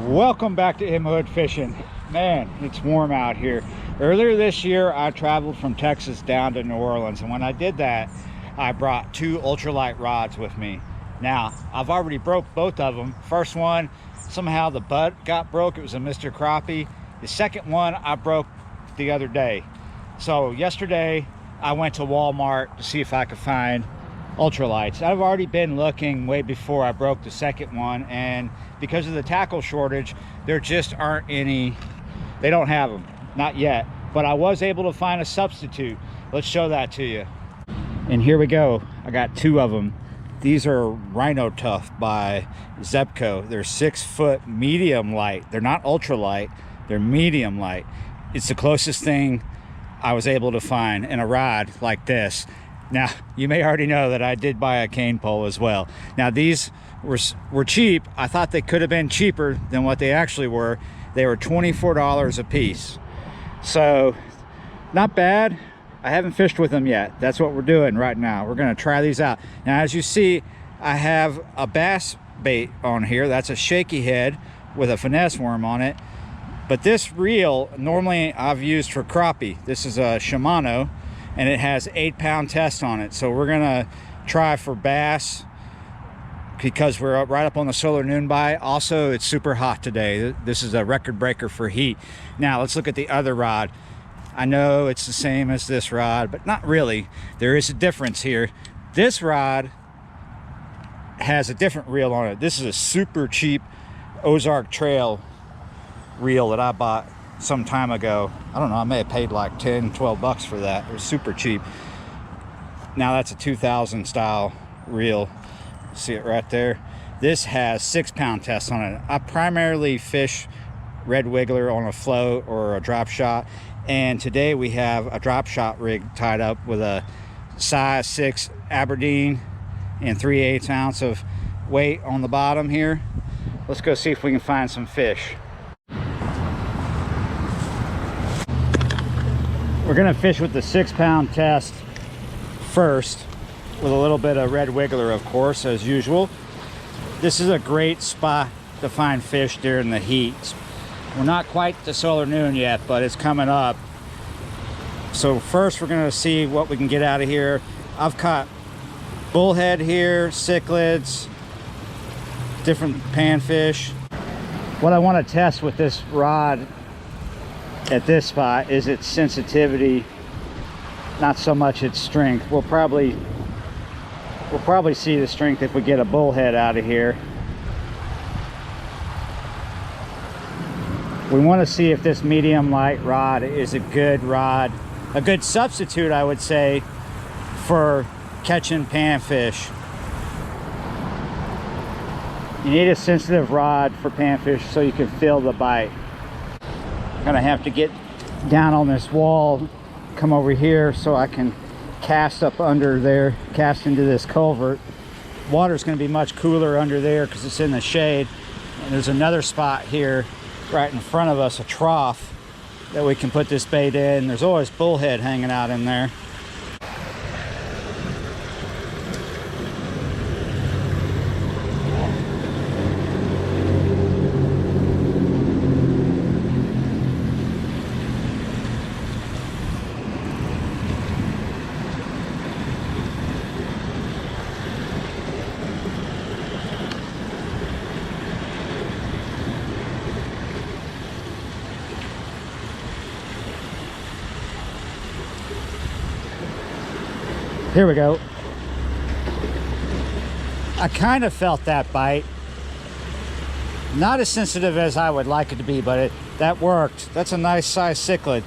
Welcome back to Hood Fishing. Man, it's warm out here. Earlier this year, I traveled from Texas down to New Orleans, and when I did that, I brought 2 ultralight rods with me. Now, I've already broke both of them. First one, somehow the butt got broke. It was a Mr. Crappie. The second one I broke the other day. So yesterday, I went to Walmart to see if I could find ultralights. I've already been looking way before I broke the second one, and because of the tackle shortage, there just aren't any. They don't have them, not yet, but I was able to find a substitute. Let's show that to you. And here we go. I got 2 of them. These are Rhino Tough by Zebco. They're 6-foot medium light. They're not ultralight, they're medium light. It's the closest thing I was able to find in a rod like this. Now, you may already know that I did buy a cane pole as well. Now, these were cheap. I thought they could have been cheaper than what they actually were. They were $24 a piece. So, not bad. I haven't fished with them yet. That's what we're doing right now. We're gonna try these out. Now, as you see, I have a bass bait on here. That's a shaky head with a finesse worm on it. But this reel, normally I've used for crappie. This is a Shimano, and it has 8-pound test on it. So we're gonna try for bass because we're right up on the solar noon bite. Also, it's super hot today. This is a record breaker for heat. Now let's look at the other rod. I know it's the same as this rod, but not really. There is a difference here. This rod has a different reel on it. This is a super cheap Ozark Trail reel that I bought some time ago. I don't know, I may have paid like 10, 12 bucks for that. It was super cheap. Now that's a 2000 style reel. See it right there? This has 6-pound test on it. I primarily fish red wiggler on a float or a drop shot, and today we have a drop shot rig tied up with a size 6 Aberdeen and 3/8 ounce of weight on the bottom here. Let's go see if we can find some fish. We're gonna fish with the 6-pound test first, with a little bit of red wiggler, of course, as usual. This is a great spot to find fish during the heat. We're not quite to solar noon yet, but it's coming up. So first we're gonna see what we can get out of here. I've caught bullhead here, cichlids, different panfish. What I want to test with this rod at this spot is its sensitivity, not so much its strength. We'll probably see the strength if we get a bullhead out of here. We want to see if this medium light rod is a good rod, a good substitute, I would say, for catching panfish. You need a sensitive rod for panfish so you can feel the bite. Gonna have to get down on this wall, come over here so I can cast up under there, cast into this culvert. Water's gonna be much cooler under there because it's in the shade. And there's another spot here right in front of us, a trough that we can put this bait in. There's always bullhead hanging out in there. Here we go. I kind of felt that bite. Not as sensitive as I would like it to be, but that worked. That's a nice size cichlid.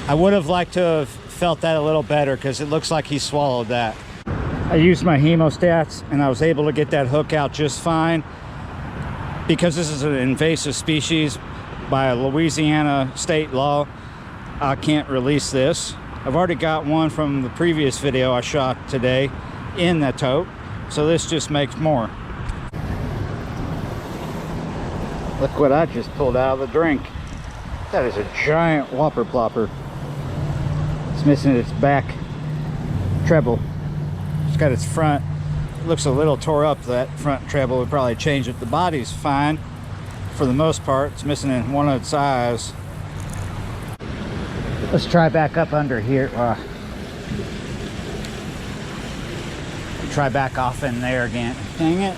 I would have liked to have felt that a little better because it looks like he swallowed that. I used my hemostats and I was able to get that hook out just fine. Because this is an invasive species by Louisiana state law, I can't release this. I've already got one from the previous video I shot today in the tote, so this just makes more. Look what I just pulled out of the drink. That is a giant whopper plopper. It's missing its back treble. It's got its front looks a little tore up. That front treble would probably change it. The body's fine for the most part. It's missing in one of its eyes. Let's try back up under here. Try back off in there again. Dang it.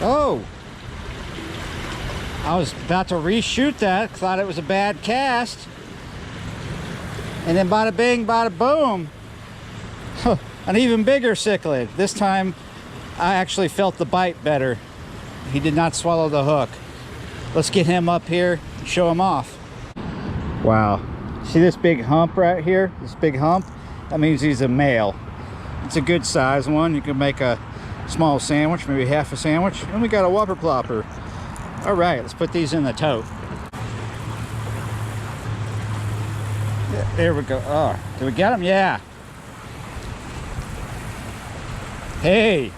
Oh, I was about to reshoot that. Thought it was a bad cast. And then bada bing, bada boom. An even bigger cichlid. This time I actually felt the bite better. He did not swallow the hook. Let's get him up here and show him off. Wow. See this big hump right here? This big hump? That means he's a male. It's a good size one. You can make a small sandwich, maybe half a sandwich. And we got a whopper plopper. All right, let's put these in the tote. Yeah, there we go. Oh, did we get him? Yeah. Hey.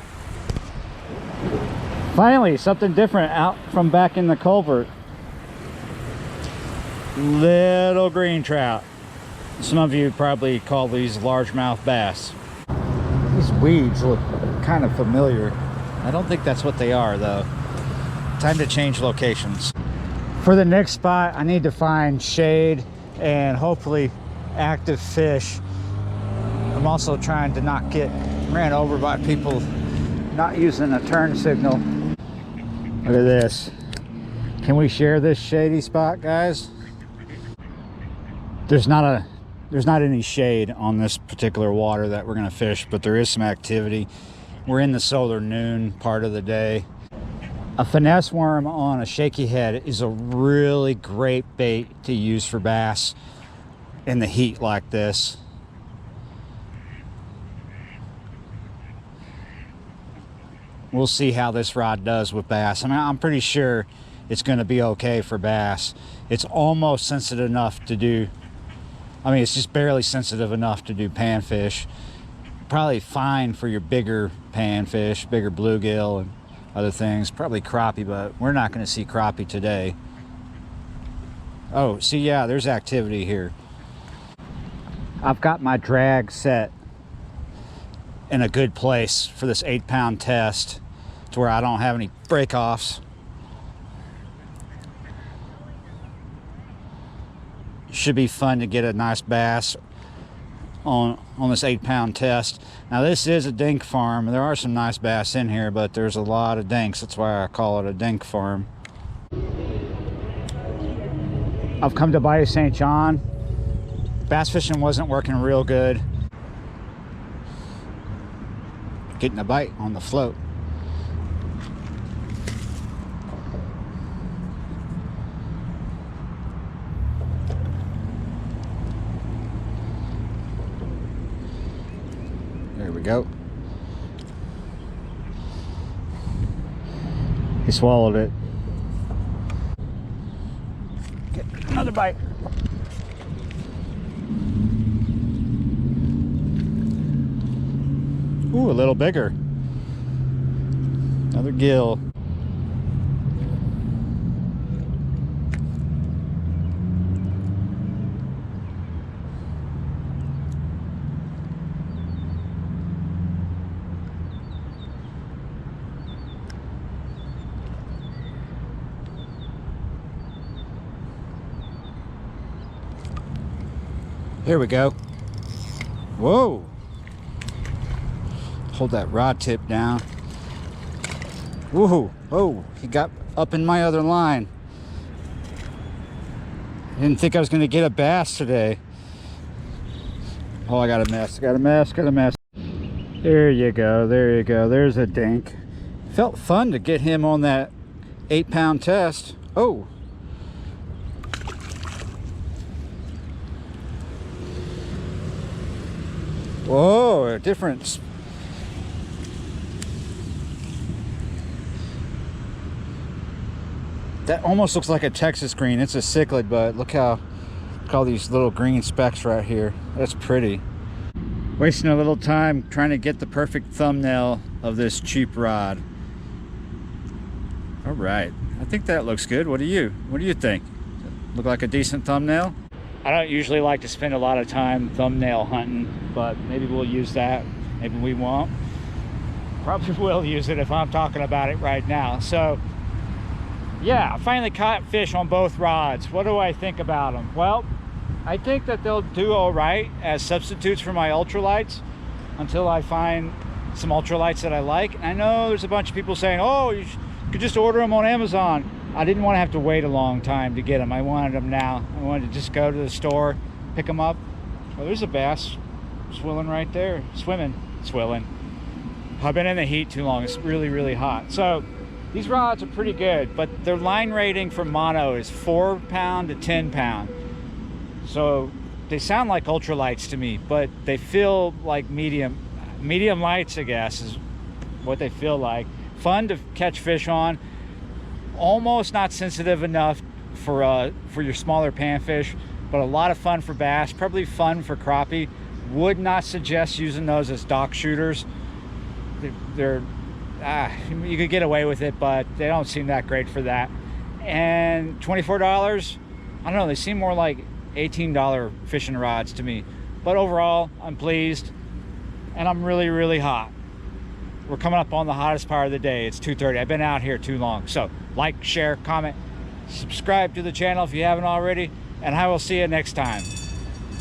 Finally, something different out from back in the culvert. Little green trout. Some of you probably call these largemouth bass. These weeds look kind of familiar. I don't think that's what they are though. Time to change locations. For the next spot, I need to find shade and hopefully active fish. I'm also trying to not get ran over by people not using a turn signal. Look at this. Can we share this shady spot, guys? There's not any shade on this particular water that we're gonna fish, but there is some activity. We're in the solar noon part of the day. A finesse worm on a shaky head is a really great bait to use for bass in the heat like this. We'll see how this rod does with bass. I mean, I'm pretty sure it's going to be okay for bass. It's almost sensitive enough to do, I mean, it's just barely sensitive enough to do panfish. Probably fine for your bigger panfish, bigger bluegill and other things. Probably crappie, but we're not going to see crappie today. Oh, see, yeah, there's activity here. I've got my drag set in a good place for this 8-pound test to where I don't have any break-offs. Should be fun to get a nice bass on this 8-pound test. Now this is a dink farm. There are some nice bass in here, but there's a lot of dinks. That's why I call it a dink farm. I've come to Bayou St. John. Bass fishing wasn't working real good. Getting a bite on the float. There we go. He swallowed it. Get another bite. Ooh, a little bigger. Another gill. Here we go. Whoa. Hold that rod tip down. Woohoo! Oh, he got up in my other line. I didn't think I was going to get a bass today. Oh, I got a mess. Got a mess. Got a mess. There you go. There you go. There's a dink. Felt fun to get him on that 8-pound test. Oh. Whoa, a difference. That almost looks like a Texas green. It's a cichlid, but look all these little green specks right here. That's pretty. Wasting a little time trying to get the perfect thumbnail of this cheap rod. All right, I think that looks good. What do you think? Look like a decent thumbnail? I don't usually like to spend a lot of time thumbnail hunting, but maybe we'll use that. Maybe we won't. Probably will use it if I'm talking about it right now. So yeah, I finally caught fish on both rods. What do I think about them? Well, I think that they'll do all right as substitutes for my ultralights until I find some ultralights that I like. I know there's a bunch of people saying, oh, you could just order them on Amazon. I didn't want to have to wait a long time to get them. I wanted them now. I wanted to just go to the store, pick them up. Oh, there's a bass swilling right there. Swilling. I've been in the heat too long. It's really, really hot. So these rods are pretty good, but their line rating for mono is 4 pound to 10 pound. So they sound like ultralights to me, but they feel like medium lights, I guess, is what they feel like. Fun to catch fish on. Almost not sensitive enough for your smaller panfish, but a lot of fun for bass, probably fun for crappie. Would not suggest using those as dock shooters. You could get away with it, but they don't seem that great for that. And $24, I don't know, they seem more like $18 fishing rods to me. But overall, I'm pleased, and I'm really, really hot. We're coming up on the hottest part of the day. It's 2:30. I've been out here too long. So like, share, comment, subscribe to the channel if you haven't already, and I will see you next time.